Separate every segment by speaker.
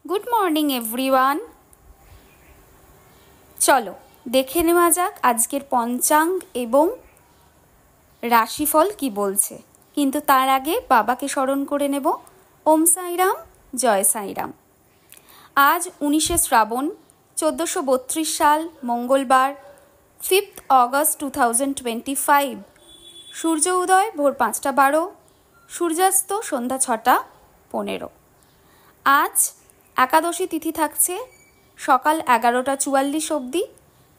Speaker 1: Good morning everyone. চলো দেখে নেওয়া যাক আজকের পঞ্চাঙ্গ এবং রাশিফল কি বলছে। কিন্তু তার আগে বাবাকে স্মরণ করে নেব। ওম সাইরাম, জয় সাইরাম। আজ 19শে শ্রাবণ, 1432 সাল, মঙ্গলবার, 5th অগস্ট 2025। সূর্য উদয় ভোর 5টা 12, সূর্যাস্ত সন্ধ্যা 6টা 15। আজ একাদশী তিথি থাকছে সকাল 11টা 44 অবধি,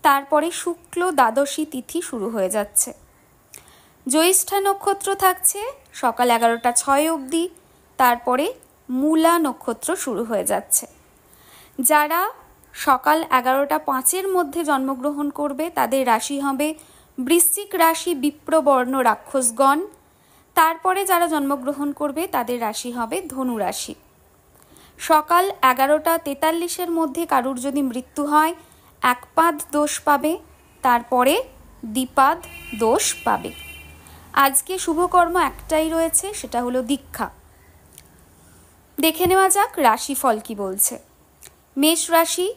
Speaker 1: তারপরে শুক্ল দ্বাদশী তিথি শুরু হয়ে যাচ্ছে। জ্যৈষ্ঠা নক্ষত্র থাকছে সকাল 11টা 6 অবধি, তারপরে মূলা নক্ষত্র শুরু হয়ে যাচ্ছে। যারা সকাল 11টা 5 মধ্যে জন্মগ্রহণ করবে তাদের রাশি হবে বৃশ্চিক রাশি, বিপ্রবর্ণ রাক্ষসগণ। তারপরে যারা জন্মগ্রহণ করবে তাদের রাশি হবে ধনু রাশি। সকাল 11টা 43 মধ্যে কারুর যদি মৃত্যু হয় একপাদ দোষ পাবে, তারপরে দ্বিপাদ দোষ পাবে। আজকে শুভকর্ম একটাই রয়েছে, সেটা হলো দীক্ষা। দেখে নেওয়া যাক রাশিফল কি বলছে। মেষ রাশি,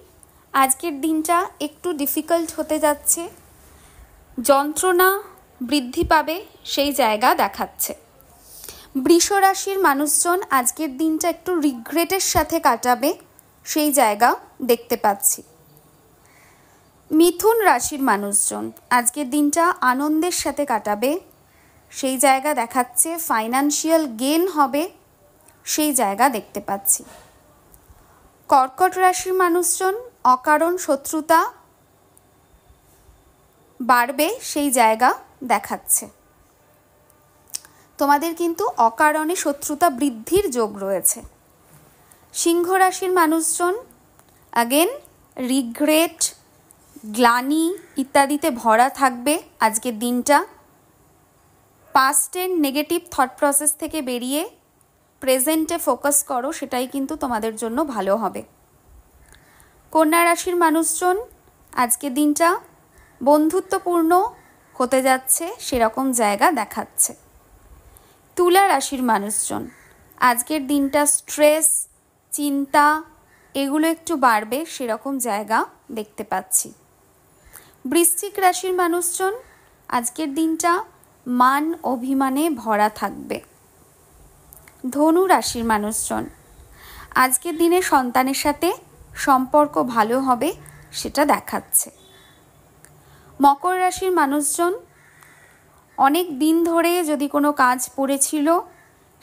Speaker 1: আজকের দিনটা একটু ডিফিকাল্ট হতে যাচ্ছে, যন্ত্রণা বৃদ্ধি পাবে সেই জায়গা দেখাচ্ছে। বৃষ রাশির মানুষজন আজকের দিনটা একটু রিগ্রেটের সাথে কাটাবে সেই জায়গা দেখতে পাচ্ছি। মিথুন রাশির মানুষজন আজকের দিনটা আনন্দের সাথে কাটাবে সেই জায়গা দেখাচ্ছে। ফাইন্যান্সিয়াল গেইন হবে সেই জায়গা দেখতে পাচ্ছি। কর্কট রাশির মানুষজন অকারণ শত্রুতা বাড়বে সেই জায়গা দেখাচ্ছে। তোমাদের কিন্তু অকারণে শত্রুতা বৃদ্ধির যোগ রয়েছে। সিংহ রাশির মানুষজন আগেন রিগ্রেট, গ্লানি ইত্যাদিতে ভরা থাকবে আজকের দিনটা। পাস্টের নেগেটিভ থট প্রসেস থেকে বেরিয়ে প্রেজেন্টে ফোকাস করো, সেটাই কিন্তু তোমাদের জন্য ভালো হবে। কন্যা রাশির মানুষজন আজকের দিনটা বন্ধুত্বপূর্ণ হতে যাচ্ছে সেরকম জায়গা দেখাচ্ছে। তুলা রাশির মানুষজন আজকের দিনটা স্ট্রেস, চিন্তা এগুলো একটু বাড়বে সেরকম জায়গা দেখতে পাচ্ছি। বৃশ্চিক রাশির মানুষজন আজকের দিনটা মান অভিমানে ভরা থাকবে। ধনু রাশির মানুষজন আজকের দিনে সন্তানের সাথে সম্পর্ক ভালো হবে সেটা দেখাচ্ছে। মকর রাশির মানুষজন অনেক দিন ধরে যদি কোনো কাজ পড়েছিল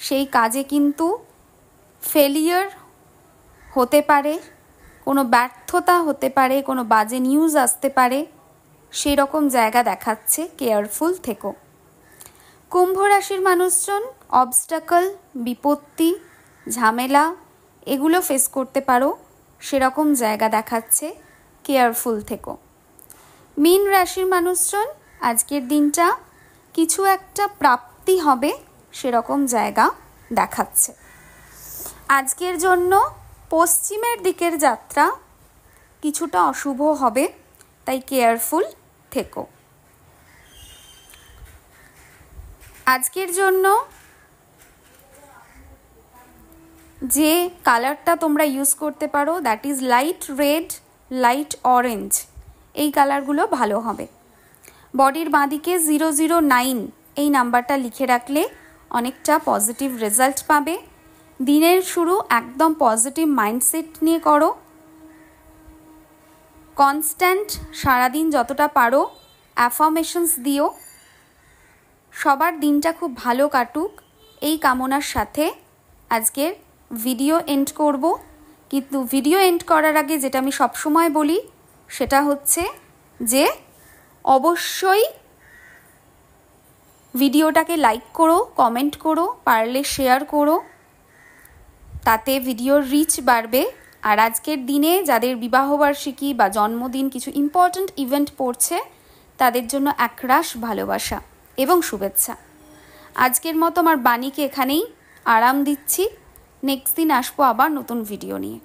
Speaker 1: সেই কাজে কিন্তু ফেলিয়ার হতে পারে, কোনো ব্যর্থতা হতে পারে, কোনো বাজে নিউজ আসতে পারে, সেই রকম জায়গা দেখাচ্ছে। কেয়ারফুল থেকো। কুম্ভ রাশির মানুষজন অবস্টাকল, বিপত্তি, ঝামেলা এগুলো ফেস করতে পারো সেরকম জায়গা দেখাচ্ছে। কেয়ারফুল থেকো। মীন রাশির মানুষজন আজকের দিনটা কিছু একটা প্রাপ্তি হবে সেরকম জায়গা দেখাচ্ছে। আজকের জন্য পশ্চিমের দিকের যাত্রা কিছুটা অশুভ হবে, তাই কেয়ারফুল থেকো। আজকের জন্য যে কালারটা তোমরা ইউজ করতে পারো that is light red, light orange, এই কালারগুলো ভালো হবে। বডির বাঁদিকে 009 এই নাম্বারটা লিখে রাখলে অনেকটা পজিটিভ রেজাল্ট পাবে। দিনের শুরু একদম পজিটিভ মাইন্ডসেট নিয়ে করো। কনস্ট্যান্ট সারাদিন যতটা পারো অ্যাফার্মেশনস দিও। সবার দিনটা খুব ভালো কাটুক এই কামনার সাথে আজকের ভিডিও এন্ড করব। কিন্তু ভিডিও এন্ড করার আগে যেটা আমি সবসময় বলি সেটা হচ্ছে যে অবশ্যই ভিডিওটাকে লাইক করো, কমেন্ট করো, পারলে শেয়ার করো, তাতে ভিডিওর রিচ বাড়বে। আর আজকের দিনে যাদের বিবাহবার্ষিকী বা জন্মদিন কিছু ইম্পর্ট্যান্ট ইভেন্ট পড়ছে তাদের জন্য একরাশ ভালোবাসা এবং শুভেচ্ছা। আজকের মতো আমার বাণীকে এখানেই আরাম দিচ্ছি। নেক্সট দিন আসবো আবার নতুন ভিডিও নিয়ে।